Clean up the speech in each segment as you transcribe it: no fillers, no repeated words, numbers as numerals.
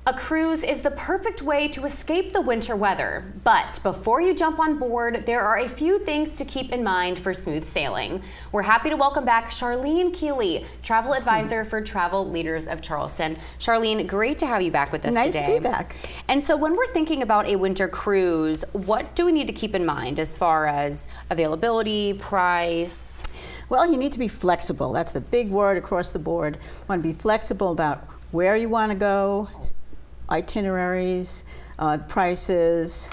A cruise is the perfect way to escape the winter weather, but before you jump on board, there are a few things to keep in mind for smooth sailing. We're happy to welcome back Charleen Keely, Travel Advisor for Travel Leaders of Charleston. Charleen, great to have you back with us today. Nice to be back. And so when we're thinking about a winter cruise, what do we need to keep in mind as far as availability, price? Well, you need to be flexible. That's the big word across the board. You want to be flexible about where you want to go, itineraries, prices,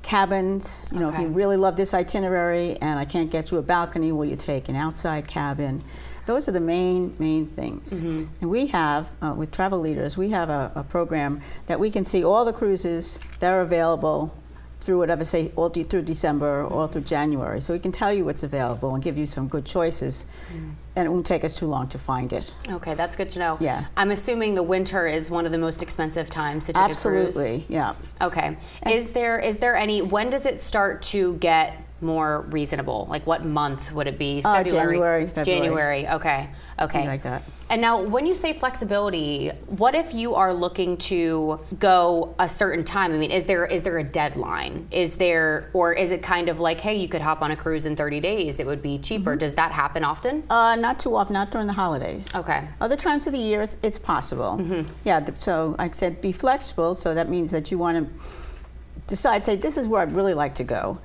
cabins. You know, if you really love this itinerary and I can't get you a balcony, will you take an outside cabin? Those are the main things. And we have, with Travel Leaders, we have a program that we can see all the cruises that are available through whatever, say, all through December or through January. So we can tell you what's available and give you some good choices. And it won't take us too long to find it. Okay, that's good to know. Yeah. I'm assuming the winter is one of the most expensive times to take a cruise. Absolutely, yeah. Okay. Is there any, when does it start to get more reasonable? Like what month would it be? January, February. January, okay. Something like that. And now when you say flexibility, what if you are looking to go a certain time? I mean, is there a deadline? Or is it kind of like, hey, you could hop on a cruise in 30 days, it would be cheaper. Does that happen often? Not too often, not during the holidays. Okay. Other times of the year, it's possible. Yeah, so like I said, be flexible, so that means that you want to decide, say, this is where I'd really like to go.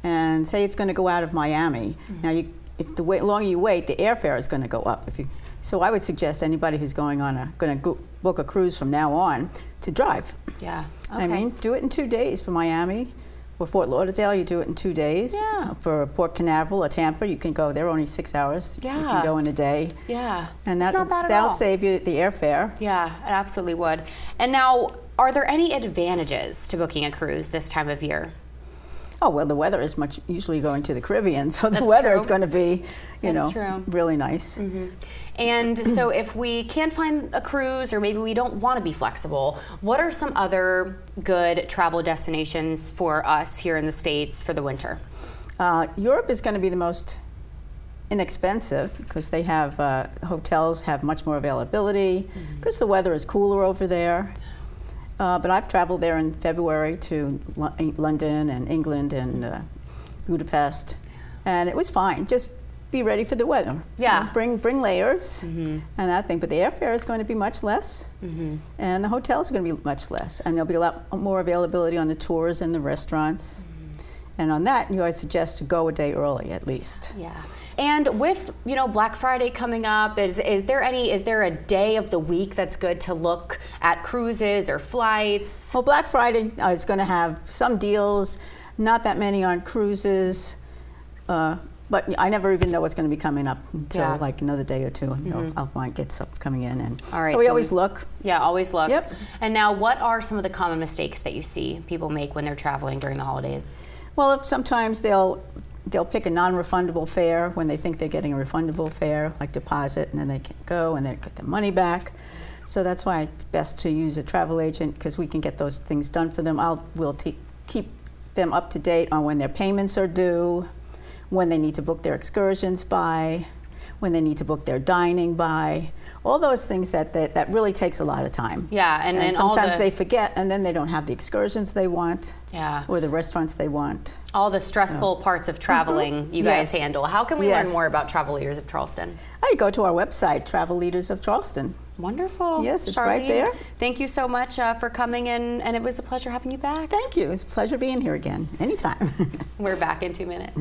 And say it's going to go out of Miami. Now, if the longer you wait, the airfare is going to go up. So I would suggest anybody who's going to book a cruise from now on to drive. Yeah. Okay. I mean, do it in 2 days for Miami. For Fort Lauderdale, you do it in 2 days. Yeah. For Port Canaveral or Tampa, you can go. They're only 6 hours. Yeah. You can go in a day. Yeah. And it's not bad at all. that'll save you the airfare. Yeah, it absolutely would. And now, are there any advantages to booking a cruise this time of year? Oh, well, the weather is usually going to the Caribbean, so the That's weather true. is going to be, true. really nice. And so if we can't find a cruise or maybe we don't want to be flexible, what are some other good travel destinations for us here in the States for the winter? Europe is going to be the most inexpensive because they have, hotels have much more availability because the weather is cooler over there. But I've traveled there in February to London and England and Budapest, and it was fine. Just be ready for the weather. Yeah. Bring layers and that thing. But the airfare is going to be much less, and the hotels are going to be much less, and there'll be a lot more availability on the tours and the restaurants. And on that, I suggest to go a day early at least. Yeah. And with Black Friday coming up, is there a day of the week that's good to look at cruises or flights? Well, Black Friday is going to have some deals, not that many on cruises, but I never even know what's going to be coming up until like another day or two. I'll find get stuff coming in, and all right, so we always look. Yeah, always look. Yep. And now, what are some of the common mistakes that you see people make when they're traveling during the holidays? Well, sometimes they'll pick a non-refundable fare when they think they're getting a refundable fare, like deposit, and then they can't go and they get their money back. So that's why it's best to use a travel agent because we can get those things done for them. We'll keep them up to date on when their payments are due, when they need to book their excursions by, when they need to book their dining by. All those things that really takes a lot of time. Yeah, and sometimes they forget, and then they don't have the excursions they want, or the restaurants they want. All the stressful parts of traveling you guys handle. How can we learn more about Travel Leaders of Charleston? You go to our website, Travel Leaders of Charleston. Wonderful. Yes, it's Charleen, right there. Thank you so much for coming in, and it was a pleasure having you back. Thank you. It's a pleasure being here again. Anytime. We're back in 2 minutes.